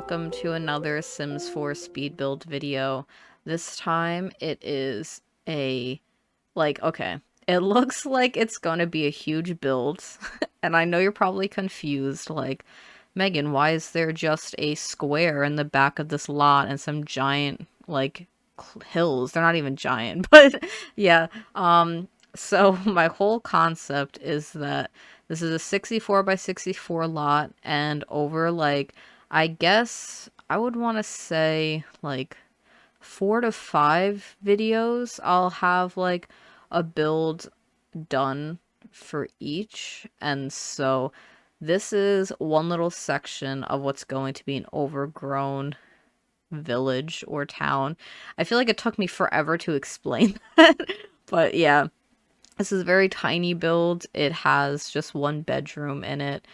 welcome to another Sims 4 speed build video. This time it is okay, it looks like it's gonna be a huge build, and I know you're probably confused, like, Megan, why is there just a square in the back of this lot and some giant, like, hills? They're not even giant, but yeah, so my whole concept is that this is a 64 by 64 lot, and over, like, I guess I would want to say, like, 4 to 5 videos, I'll have, like, a build done for each. And so this is one little section of what's going to be an overgrown village or town. I feel like it took me forever to explain that, but yeah. This is a very tiny build. It has just one bedroom in it.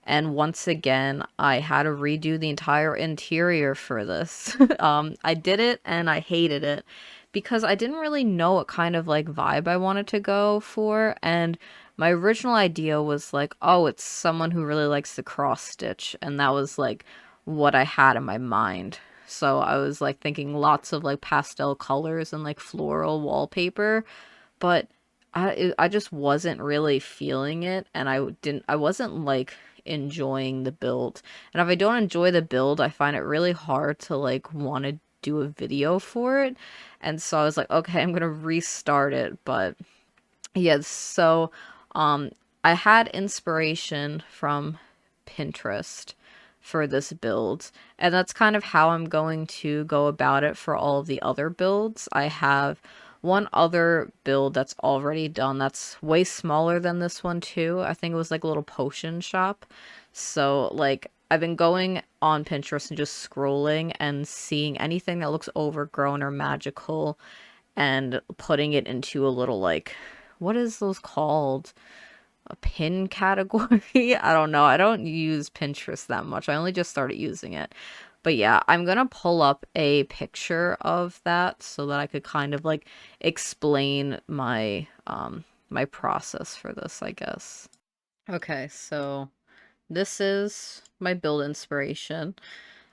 And once again, I had to redo the entire interior for this. I did it and I hated it because I didn't really know what kind of like vibe I wanted to go for. And my original idea was like, oh, it's someone who really likes to cross stitch. And that was like what I had in my mind. So I was like thinking lots of like pastel colors and like floral wallpaper. But I just wasn't really feeling it, and I wasn't like enjoying the build. And if I don't enjoy the build, I find it really hard to like want to do a video for it. And so I was like, okay, I'm gonna restart it. But yeah, so I had inspiration from Pinterest for this build, and that's kind of how I'm going to go about it for all of the other builds. I have one other build that's already done that's way smaller than this one too. I think it was like a little potion shop. So like I've been going on Pinterest and just scrolling and seeing anything that looks overgrown or magical and putting it into a little like, what is those called? A pin category? I don't know. I don't use Pinterest that much. I only just started using it. But yeah, I'm gonna pull up a picture of that so that I could kind of like explain my process for this, I guess. Okay, so this is my build inspiration.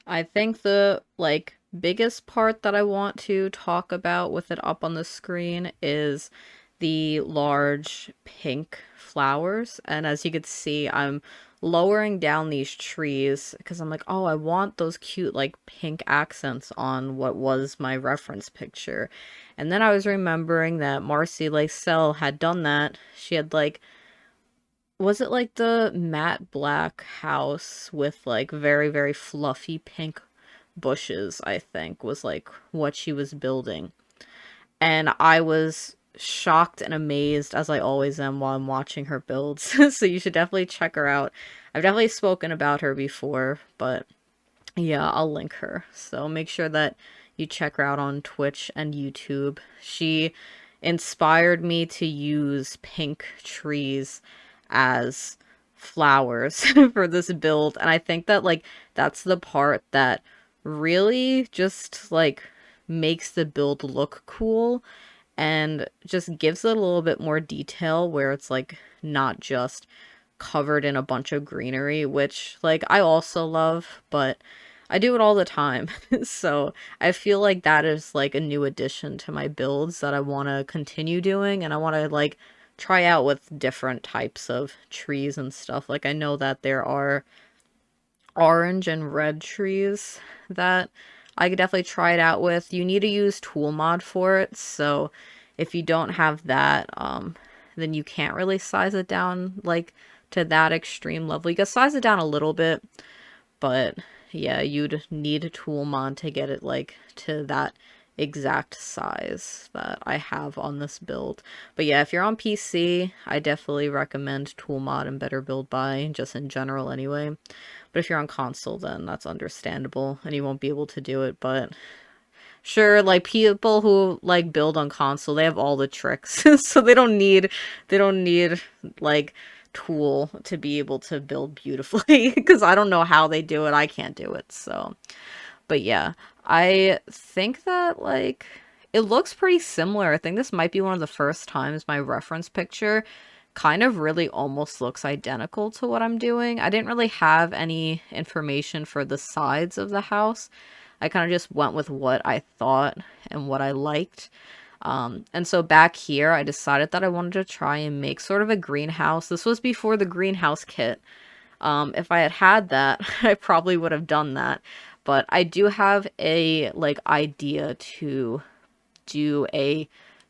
I think the like biggest part that I want to talk about with it up on the screen is the large pink flowers. And as you can see, I'm lowering down these trees because I'm like, oh, I want those cute like pink accents on what was my reference picture. And then I was remembering that Marcy Lacelle had done that. She had like, was it like the matte black house with like very, very fluffy pink bushes, I think, was like what she was building. And I was shocked and amazed, as I always am while I'm watching her builds. So you should definitely check her out. I've definitely spoken about her before, but yeah, I'll link her. So make sure that you check her out on Twitch and YouTube. She inspired me to use pink trees as flowers for this build. And I think that like that's the part that really just like makes the build look cool and just gives it a little bit more detail where it's like not just covered in a bunch of greenery, which like I also love, but I do it all the time. So I feel like that is like a new addition to my builds that I want to continue doing, and I want to like try out with different types of trees and stuff. Like I know that there are orange and red trees that I could definitely try it out with. You need to use tool mod for it, so if you don't have that, then you can't really size it down like to that extreme level. You can size it down a little bit, but yeah, you'd need a tool mod to get it like to that exact size that I have on this build. But yeah, if you're on PC, I definitely recommend tool mod and Better Build By, just in general anyway. But if you're on console, then that's understandable and you won't be able to do it. But sure, like people who like build on console, they have all the tricks. So they don't need like tool to be able to build beautifully because I don't know how they do it. I can't do it. So, but yeah, I think that like it looks pretty similar. I think this might be one of the first times my reference picture kind of really almost looks identical to what I'm doing. I didn't really have any information for the sides of the house. I kind of just went with what I thought and what I liked. And so back here, I decided that I wanted to try and make sort of a greenhouse. This was before the greenhouse kit. If I had had that, I probably would have done that. But I do have a like idea to do a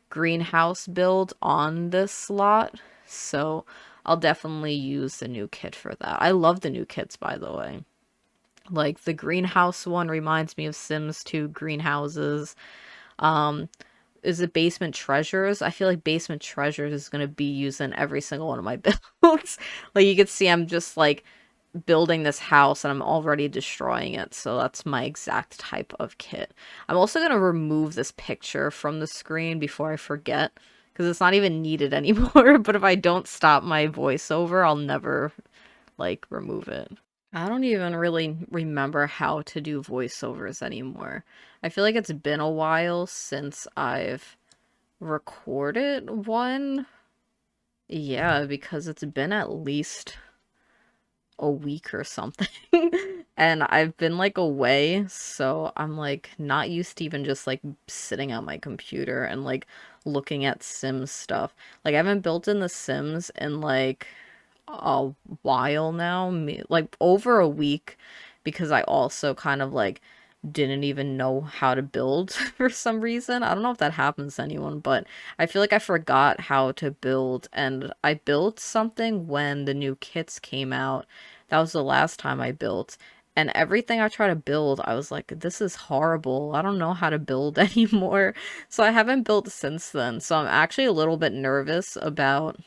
greenhouse build on this slot. So I'll definitely use the new kit for that. I love the new kits, by the way. Like the greenhouse one reminds me of Sims 2 greenhouses. Um, is it Basement Treasures? I feel like Basement Treasures is going to be used in every single one of my builds. Like you can see I'm just like building this house and I'm already destroying it. So that's my exact type of kit. I'm also going to remove this picture from the screen before I forget because it's not even needed anymore. But if I don't stop my voiceover, I'll never like remove it. I don't even really remember how to do voiceovers anymore. I feel like it's been a while since I've recorded one. Yeah, because it's been at least a week or something. And I've been like away, so I'm like not used to even just like sitting at my computer and like looking at Sims stuff. Like I haven't built in The Sims in like a while now, like over a week, because I also kind of like didn't even know how to build for some reason. I don't know if that happens to anyone, but I feel like I forgot how to build, and I built something when the new kits came out. That was the last time I built. And everything I try to build, I was like, this is horrible. I don't know how to build anymore. So I haven't built since then. So I'm actually a little bit nervous about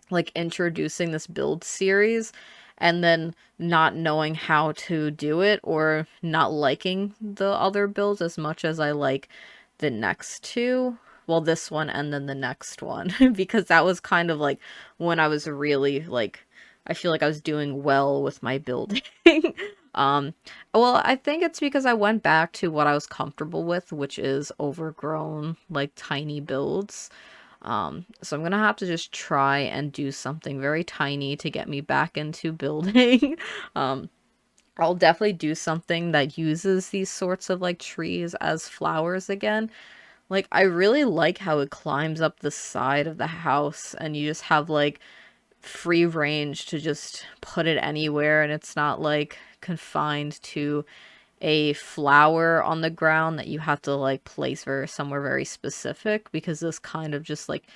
like introducing this build series and then not knowing how to do it or not liking the other builds as much as I like the next two. Well, this one and then the next one because that was kind of like when I was really like I feel like I was doing well with my building. um well, I think it's because I went back to what I was comfortable with, which is overgrown like tiny builds. So I'm gonna have to just try and do something very tiny to get me back into building. um, I'll definitely do something that uses these sorts of like trees as flowers again. Like I really like how it climbs up the side of the house and you just have like free range to just put it anywhere and it's not like confined to a flower on the ground that you have to like place somewhere very specific because this kind of just like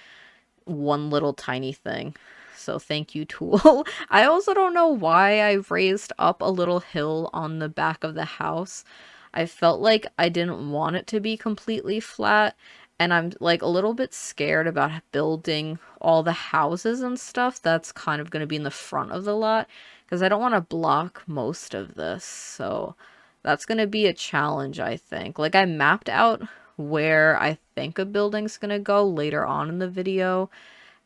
one little tiny thing. So thank you, tool. I also don't know why I raised up a little hill on the back of the house. I felt like I didn't want it to be completely flat, and I'm like a little bit scared about building all the houses and stuff that's kind of going to be in the front of the lot because I don't want to block most of this. So that's going to be a challenge, I think. Like I mapped out where I think a building's going to go later on in the video,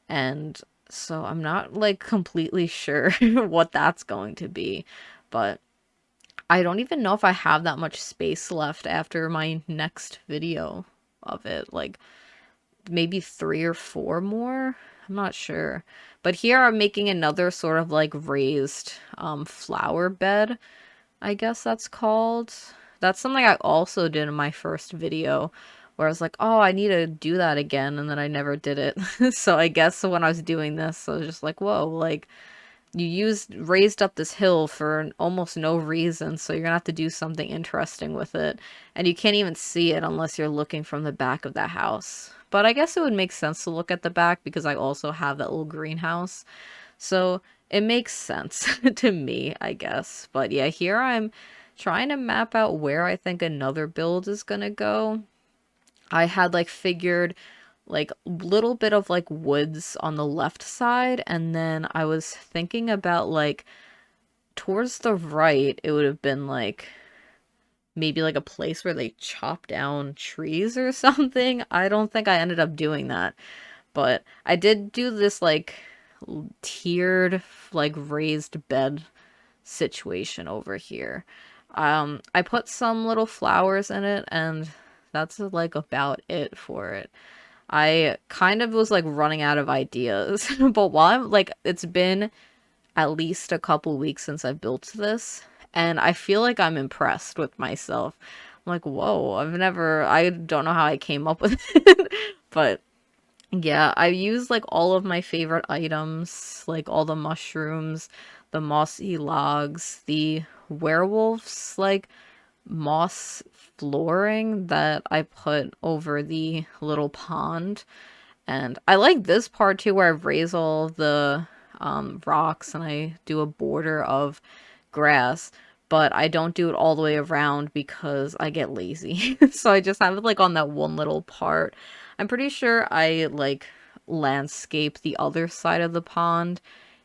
and so I'm not like completely sure what that's going to be, but I don't even know if I have that much space left after my next video of it. Like maybe 3 or 4 more. I'm not sure. But here I'm making another sort of like raised flower bed, I guess that's called. That's something I also did in my first video where I was like, oh, I need to do that again, and then I never did it. So I guess when I was doing this, I was just like, whoa, like raised up this hill for almost no reason, so you're gonna have to do something interesting with it. And you can't even see it unless you're looking from the back of that house. But I guess it would make sense to look at the back because I also have that little greenhouse. So it makes sense to me, I guess. But yeah, here I'm trying to map out where I think another build is gonna go. I had like figured like little bit of like woods on the left side, and then I was thinking about like towards the right it would have been like maybe like a place where they chop down trees or something. I don't think I ended up doing that, but I did do this like tiered like raised bed situation over here. I put some little flowers in it and that's like about it for it. I kind of was like running out of ideas. But while I'm like, it's been at least a couple weeks since I've built this, and I feel like I'm impressed with myself. I'm like, whoa, I don't know how I came up with it, but yeah, I used like all of my favorite items, like all the mushrooms, the mossy logs, the werewolves, like moss flooring that I put over the little pond. And I like this part too, where I raise all the rocks and I do a border of grass, but I don't do it all the way around because I get lazy. So I just have it like on that one little part. I'm pretty sure I like landscape the other side of the pond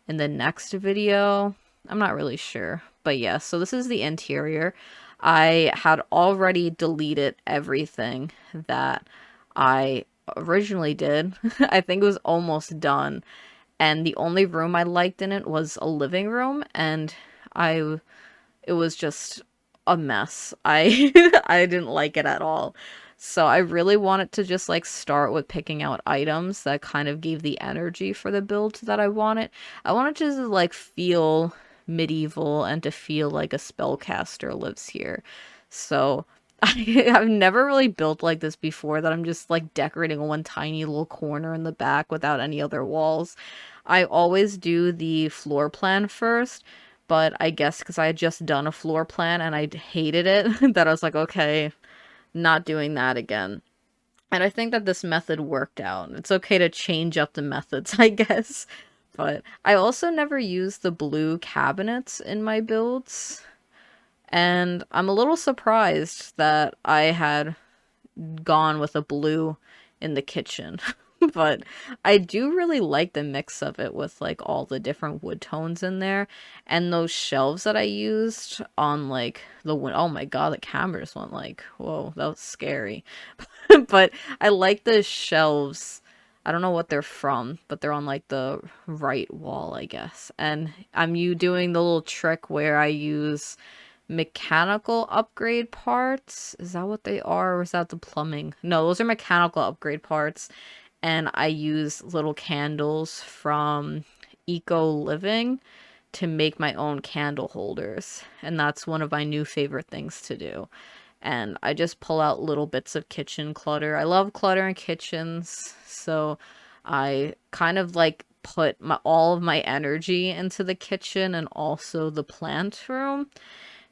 in the next video. I'm not really sure. But yeah, so this is the interior. I had already deleted everything that I originally did. I think it was almost done. And the only room I liked in it was a living room, and I it was just a mess. I I didn't like it at all. So I really wanted to just like start with picking out items that kind of gave the energy for the build that I wanted. I wanted to like feel medieval and to feel like a spellcaster lives here. So I've never really built like this before, that I'm just like decorating one tiny little corner in the back without any other walls. I always do the floor plan first, but I guess because I had just done a floor plan and I hated it, that I was like, okay, not doing that again. And I think that this method worked out. It's okay to change up the methods, I guess. But I also never used the blue cabinets in my builds. And I'm a little surprised that I had gone with a blue in the kitchen. But I do really like the mix of it with like all the different wood tones in there, and those shelves that I used on like oh my god, the camera just went like, whoa, that was scary. But I like the shelves. I don't know what they're from, but they're on like the right wall, I guess. And I'm you doing the little trick where I use mechanical upgrade parts. Is that what they are, or is that the plumbing? No, those are mechanical upgrade parts. And I use little candles from Eco Living to make my own candle holders. And that's one of my new favorite things to do. And I just pull out little bits of kitchen clutter. I love clutter in kitchens, so I kind of like put all of my energy into the kitchen and also the plant room.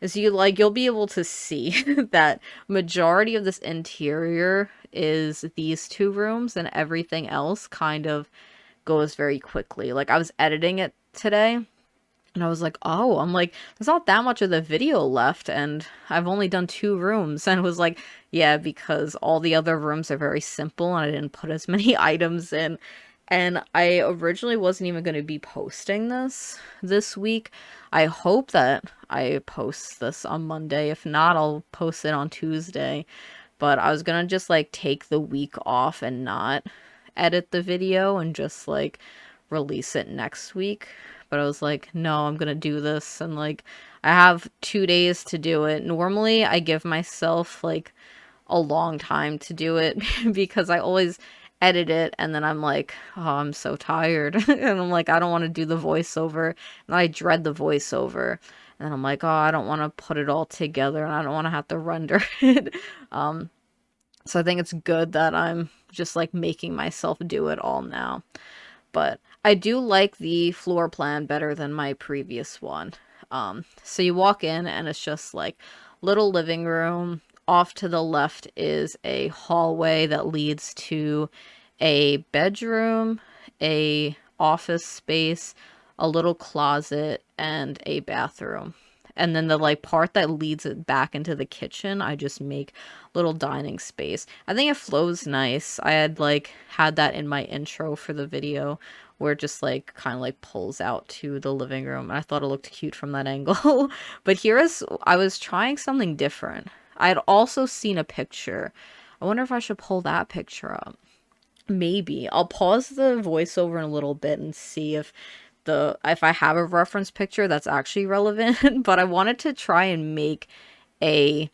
Is you'll be able to see that majority of this interior is these two rooms, and everything else kind of goes very quickly. Like I was editing it today, and I was like, oh, I'm like, there's not that much of the video left, and I've only done two rooms. And it was like, yeah, because all the other rooms are very simple, and I didn't put as many items in. And I originally wasn't even going to be posting this week. I hope that I post this on Monday. If not, I'll post it on Tuesday. But I was going to just like take the week off and not edit the video and just like release it next week. But I was like, no, I'm going to do this. And like, I have 2 days to do it. Normally, I give myself like a long time to do it because I always edit it and then I'm like, oh, I'm so tired. And I'm like, I don't want to do the voiceover. And I dread the voiceover. And then I'm like, oh, I don't want to put it all together and I don't want to have to render it. So I think it's good that I'm just like making myself do it all now. But I do like the floor plan better than my previous one. So you walk in and it's just like little living room. Off to the left is a hallway that leads to a bedroom, a office space, a little closet, and a bathroom. And then the like part that leads it back into the kitchen, I just make little dining space. I think it flows nice. I had that in my intro for the video where it just like kind of like pulls out to the living room. And I thought it looked cute from that angle. But I was trying something different. I had also seen a picture. I wonder if I should pull that picture up. Maybe. I'll pause the voiceover in a little bit and see if I have a reference picture that's actually relevant. But I wanted to try and make a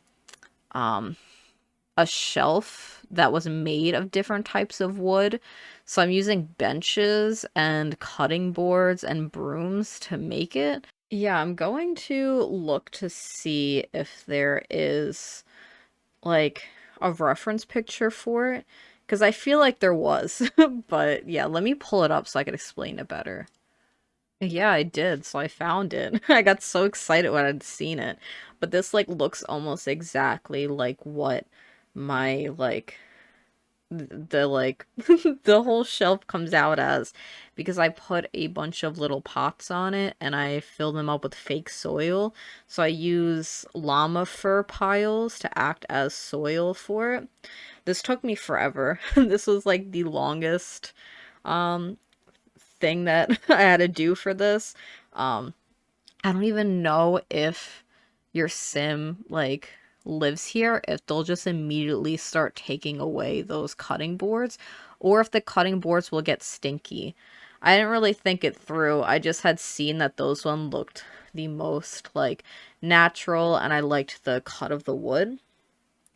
a shelf that was made of different types of wood. So I'm using benches and cutting boards and brooms to make it. Yeah, I'm going to look to see if there is like a reference picture for it because I feel like there was. But yeah, let me pull it up so I can explain it better. Yeah, I did. So I found it. I got so excited when I'd seen it. But this like looks almost exactly like what my like the like the whole shelf comes out as because I put a bunch of little pots on it and I fill them up with fake soil. So I use llama fur piles to act as soil for it. This took me forever. This was like the longest um thing that I had to do for this. Um, I don't even know if your sim like lives here, if they'll just immediately start taking away those cutting boards, or if the cutting boards will get stinky. I didn't really think it through. I just had seen that those one looked the most like natural and I liked the cut of the wood.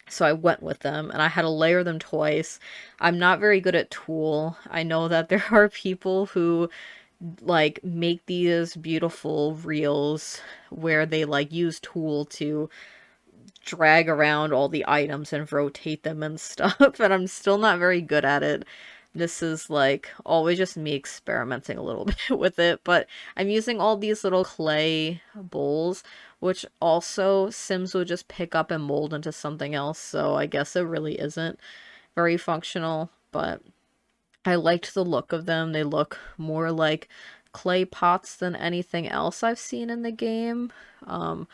So I went with them and I had to layer them twice. I'm not very good at tulle. I know that there are people who like make these beautiful reels where they like use tulle to drag around all the items and rotate them and stuff, and I'm still not very good at it. This is like always just me experimenting a little bit with it, but I'm using all these little clay bowls, which also Sims would just pick up and mold into something else, so I guess it really isn't very functional, but I liked the look of them. They look more like clay pots than anything else I've seen in the game. Um,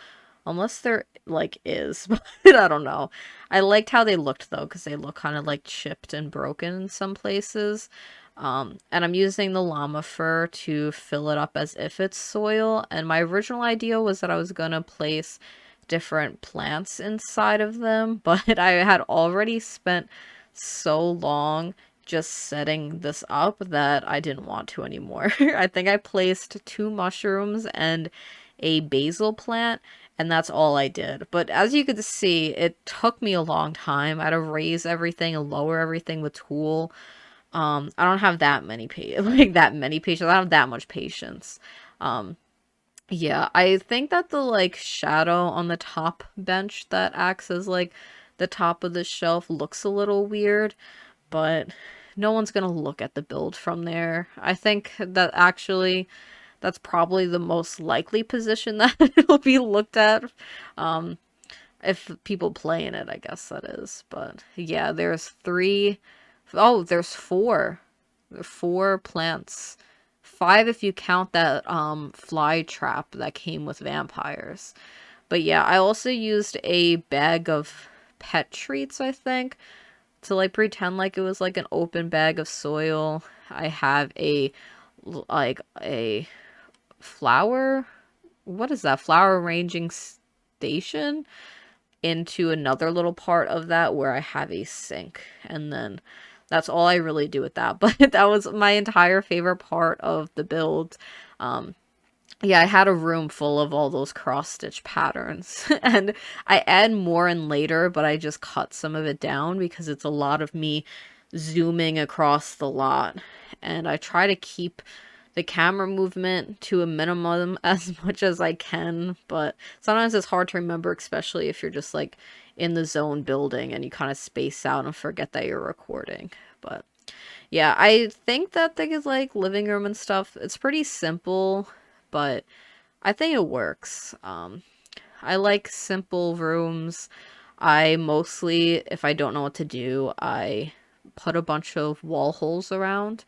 unless there like is, but I don't know. I liked how they looked though, because they look kind of like chipped and broken in some places. And I'm using the llama fur to fill it up as if it's soil. And my original idea was that I was gonna place different plants inside of them, but I had already spent so long just setting this up that I didn't want to anymore. I think I placed 2 mushrooms and a basil plant, and that's all I did. But as you could see, it took me a long time. I had to raise everything and lower everything with tulle. I don't have that many like that many patience. I don't have that much patience. Um, yeah, I think that the like shadow on the top bench that acts as like the top of the shelf looks a little weird, but no one's gonna look at the build from there. I think that actually that's probably the most likely position that it'll be looked at. Um, if people play in it, I guess that is. But yeah, there's 3. Oh, there's 4. There are 4 plants. 5 if you count that fly trap that came with vampires. But yeah, I also used a bag of pet treats, I think, to like pretend like it was like an open bag of soil. I have a like a flower, what is that, flower arranging station into another little part of that where I have a sink, and then that's all I really do with that. But that was my entire favorite part of the build. um yeah, I had a room full of all those cross stitch patterns and I add more in later, but I just cut some of it down because it's a lot of me zooming across the lot, and I try to keep the camera movement to a minimum as much as I can, but sometimes it's hard to remember, especially if you're just like in the zone building and you kind of space out and forget that you're recording. But yeah, I think that thing is like living room and stuff. It's pretty simple, but I think it works. I like simple rooms. I mostly, if I don't know what to do, I put a bunch of wall holes around.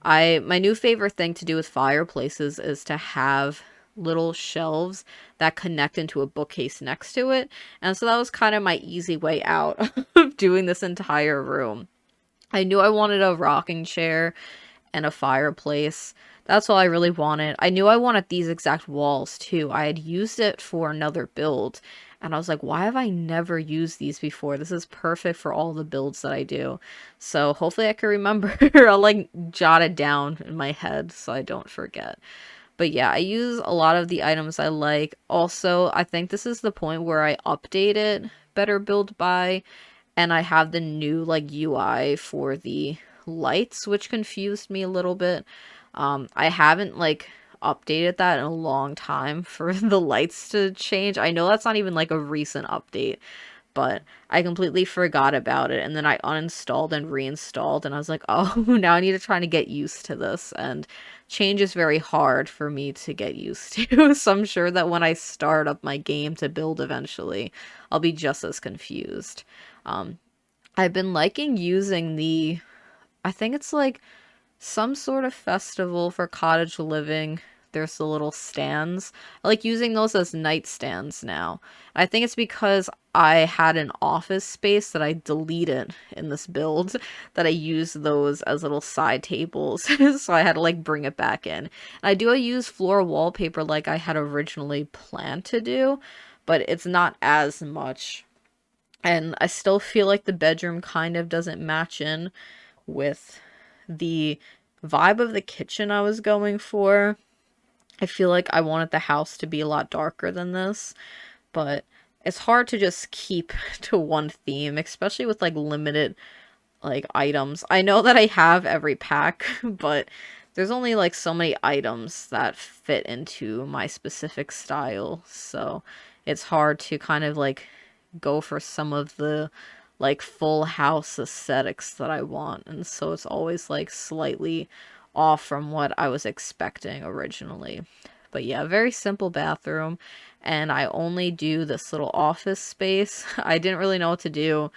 My new favorite thing to do with fireplaces is to have little shelves that connect into a bookcase next to it. And so that was kind of my easy way out of doing this entire room. I knew I wanted a rocking chair and a fireplace. That's all I really wanted. I knew I wanted these exact walls too. I had used it for another build, and I was like, why have I never used these before? This is perfect for all the builds that I do. So hopefully I can remember. I'll like jot it down in my head so I don't forget. But yeah, I use a lot of the items I like. Also, I think this is the point where I update it Better Build By, And I have the new like UI for the lights, which confused me a little bit. I haven't like updated that in a long time for the lights to change. I know that's not even like a recent update, but I completely forgot about it. And then I uninstalled and reinstalled, and I was like, oh, now I need to try to get used to this. And change is very hard for me to get used to. So I'm sure that when I start up my game to build eventually, I'll be just as confused. Um, I've been liking using I think it's like some sort of festival for cottage living. There's the little stands. I like using those as nightstands now. I think it's because I had an office space that I deleted in this build that I used those as little side tables. So I had to like bring it back in. And I do use floor wallpaper like I had originally planned to do, but it's not as much. And I still feel like the bedroom kind of doesn't match in with the vibe of the kitchen I was going for. I feel like I wanted the house to be a lot darker than this, but it's hard to just keep to one theme, especially with like limited like items. I know that I have every pack, but there's only like so many items that fit into my specific style, so it's hard to kind of like go for some of the like full house aesthetics that I want, and so it's always like slightly off from what I was expecting originally. But yeah, very simple bathroom, and I only do this little office space. I didn't really know what to do.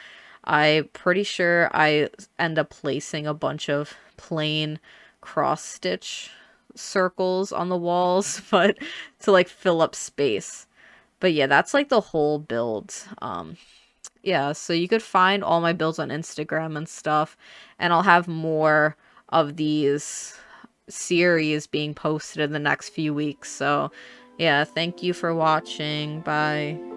I'm pretty sure I end up placing a bunch of plain cross stitch circles on the walls, but to like fill up space. But yeah, that's like the whole build. Yeah, so you could find all my builds on Instagram and stuff, and I'll have more of these series being posted in the next few weeks. So, yeah, thank you for watching. Bye.